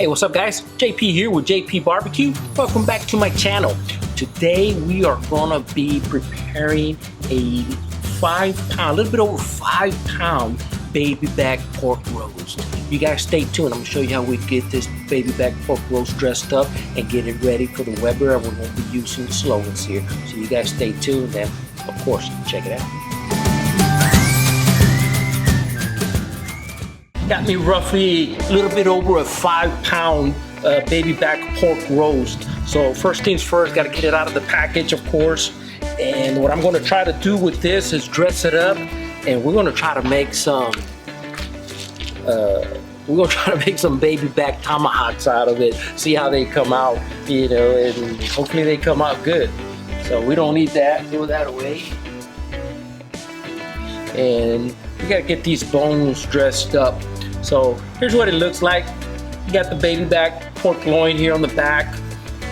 Hey, what's up guys? JP here with J.P.BBQ. Welcome back to my channel. Today we are gonna be preparing a a little bit over 5 pound baby back pork roast. You guys stay tuned. I'm gonna show you how we get this baby back pork roast dressed up and get it ready for the Weber. And we're gonna be using slogans here. So you guys stay tuned and of course, check it out. Got me roughly a little bit over a 5 pound baby back pork roast. So first things first, got to get it out of the package, of course. And what I'm going to try to do with this is dress it up, and we're going to try to make some baby back tomahawks out of it. See how they come out, you know, and hopefully they come out good. So we don't need that. Throw that away. And we got to get these bones dressed up. So here's what it looks like. You got the baby back pork loin here on the back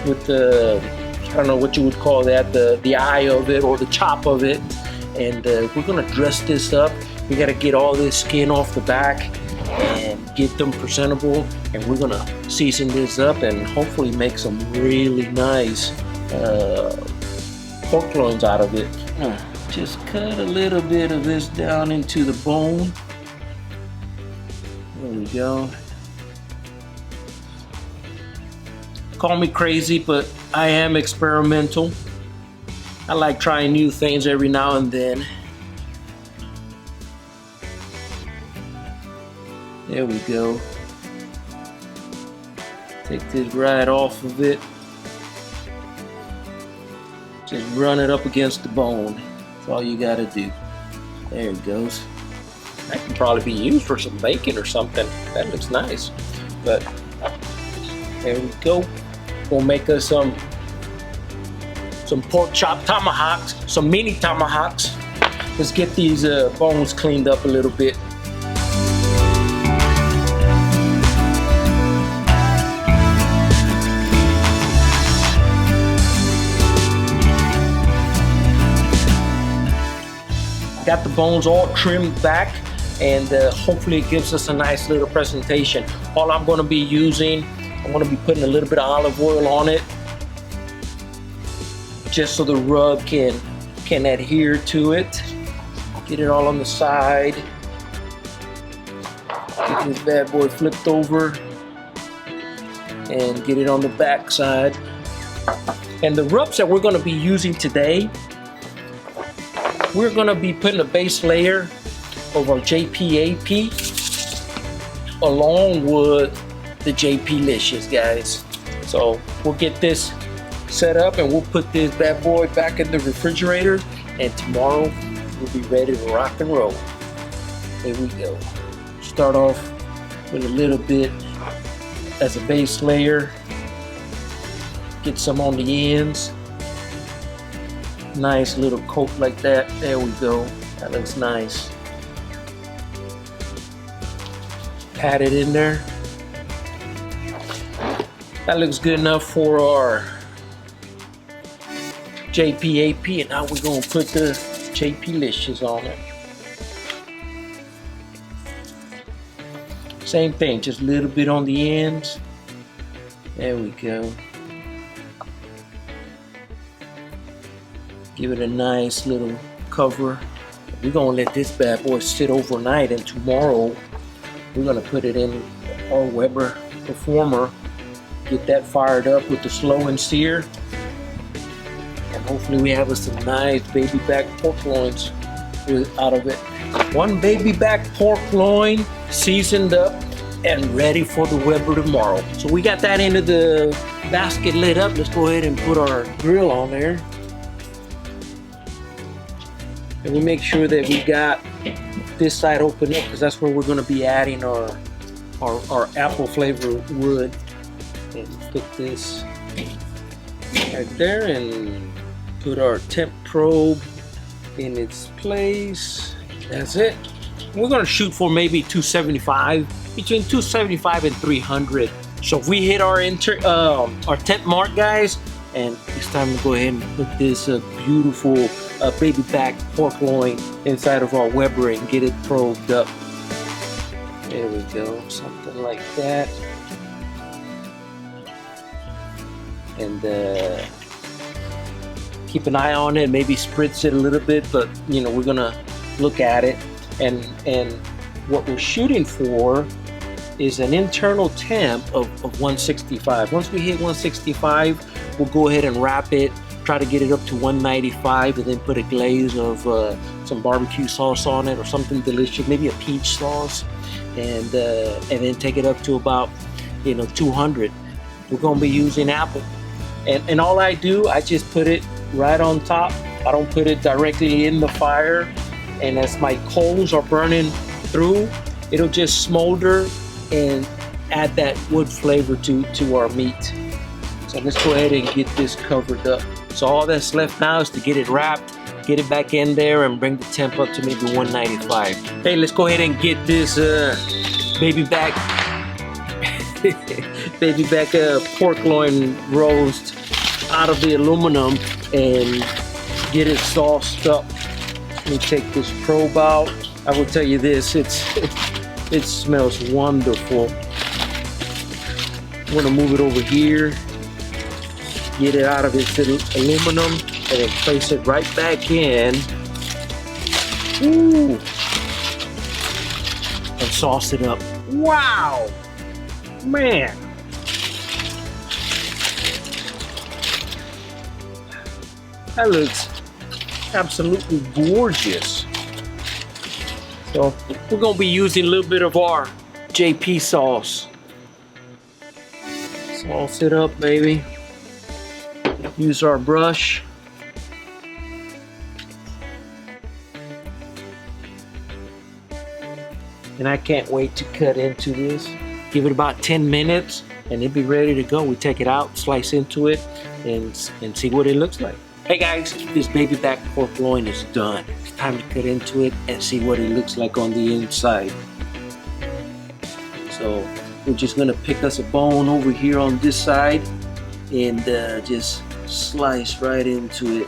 with the, I don't know what you would call that, the eye of it or the chop of it. And we're gonna dress this up. We gotta get all this skin off the back and get them presentable. And we're gonna season this up and hopefully make some really nice pork loins out of it. Just cut a little bit of this down into the bone. There we go. Call me crazy, but I am experimental. I like trying new things every now and then. There we go. Take this right off of it. Just run it up against the bone. That's all you gotta do. There it goes. That can probably be used for some bacon or something. That looks nice. But there we go. We'll make us some pork chop tomahawks, some mini tomahawks. Let's get these bones cleaned up a little bit. Got the bones all trimmed back, and hopefully it gives us a nice little presentation. All I'm going to be using, I'm going to be putting a little bit of olive oil on it, just so the rub can adhere to it. Get it all on the side. Get this bad boy flipped over and get it on the back side. And the rubs that we're going to be using today, we're going to be putting a base layer of our J.P.BBQ along with the J.P.Licious, guys. So we'll get this set up and we'll put this bad boy back in the refrigerator, and tomorrow we'll be ready to rock and roll. Here we go. Start off with a little bit as a base layer. Get some on the ends. Nice little coat like that. There we go. That looks nice. Pat it in there. That looks good enough for our J.P.BBQ, and now we're gonna put the J.P.Licious on it. Same thing, just a little bit on the ends. There we go. Give it a nice little cover. We're gonna let this bad boy sit overnight, and tomorrow we're gonna put it in our Weber Performer. Get that fired up with the slow and sear, and hopefully we have some nice baby back pork loins out of it. One baby back pork loin seasoned up and ready for the Weber tomorrow. So we got that into the basket lit up. Let's go ahead and put our grill on there. And we make sure that we got this side open up, because that's where we're going to be adding our apple flavor wood. And put this right there and put our temp probe in its place. That's it. We're going to shoot for maybe 275, between 275 and 300. So if we hit our temp mark, guys, and it's time to go ahead and put this beautiful baby back pork loin inside of our Weber and get it probed up. There we go, something like that. and keep an eye on it. Maybe spritz it a little bit, but you know, we're gonna look at it. And what we're shooting for is an internal temp of 165. Once we hit 165, we'll go ahead and wrap it, try to get it up to 195, and then put a glaze of some barbecue sauce on it or something delicious, maybe a peach sauce, and then take it up to about, you know, 200. We're gonna be using apple, and all I do, I just put it right on top. I don't put it directly in the fire, and as my coals are burning through, it'll just smolder and add that wood flavor to our meat. So let's go ahead and get this covered up. So all that's left now is to get it wrapped, get it back in there, and bring the temp up to maybe 195. Hey, let's go ahead and get this baby back pork loin roast out of the aluminum and get it sauced up. Let me take this probe out. I will tell you this, it smells wonderful. I'm gonna move it over here, get it out of its aluminum, and then place it right back in. Ooh. And sauce it up. Wow, man. That looks absolutely gorgeous. So we're gonna be using a little bit of our JP sauce. Sauce it up, baby. Use our brush. And I can't wait to cut into this. Give it about 10 minutes and it'll be ready to go. We take it out, slice into it, and see what it looks like. Hey guys, this baby back pork loin is done. It's time to cut into it and see what it looks like on the inside. So we're just gonna pick us a bone over here on this side and just slice right into it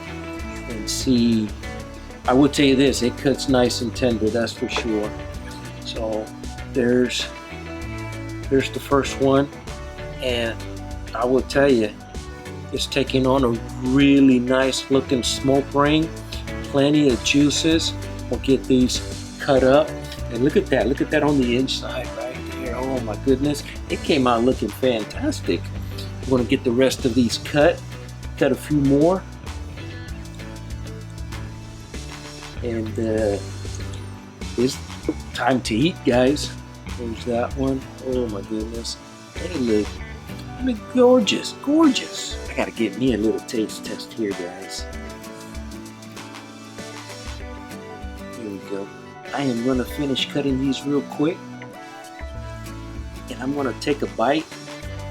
and see. I will tell you this, it cuts nice and tender, that's for sure. So there's the first one, and I will tell you, it's taking on a really nice looking smoke ring, plenty of juices. We'll get these cut up, and look at that on the inside right there. Oh my goodness, it came out looking fantastic. We're gonna get the rest of these cut a few more, and it's time to eat, guys. There's that one. Oh my goodness, they look gorgeous, gorgeous. I gotta get me a little taste test here, guys. Here we go. I am gonna finish cutting these real quick, and I'm gonna take a bite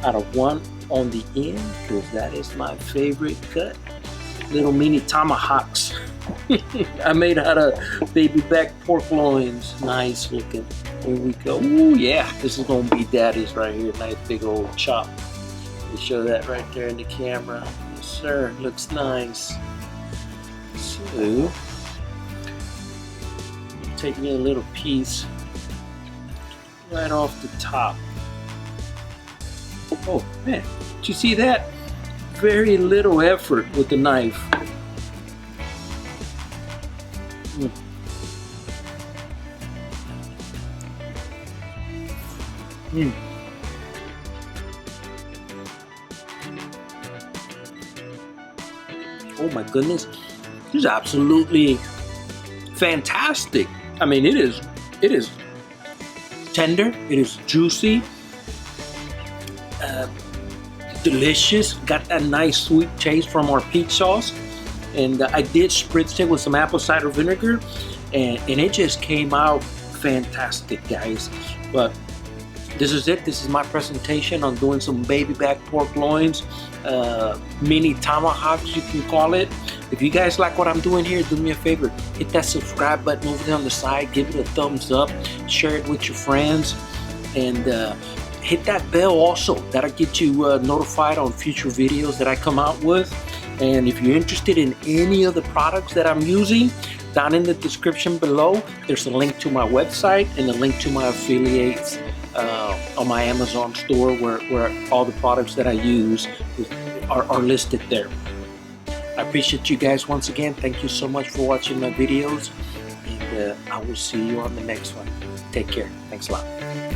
out of one on the end, because that is my favorite cut. Little mini tomahawks. I made out of baby back pork loins. Nice looking. Here we go. Ooh, yeah, this is gonna be daddy's right here. Nice big old chop. We show that right there in the camera. Yes, sir. Looks nice. So, take me a little piece right off the top. Oh man, did you see that? Very little effort with the knife. Oh my goodness, this is absolutely fantastic. I mean, it is tender, it is juicy, delicious, got that nice sweet taste from our peach sauce, and I did spritz it with some apple cider vinegar, and it just came out fantastic, guys. But this is it. This is my presentation on doing some baby back pork loins, mini tomahawks you can call it. If you guys like what I'm doing here, do me a favor, hit that subscribe button over there on the side, give it a thumbs up, share it with your friends, and hit that bell also. That'll get you notified on future videos that I come out with. And if you're interested in any of the products that I'm using, down in the description below, there's a link to my website and a link to my affiliates on my Amazon store, where all the products that I use are listed there. I appreciate you guys once again. Thank you so much for watching my videos, and I will see you on the next one. Take care. Thanks a lot.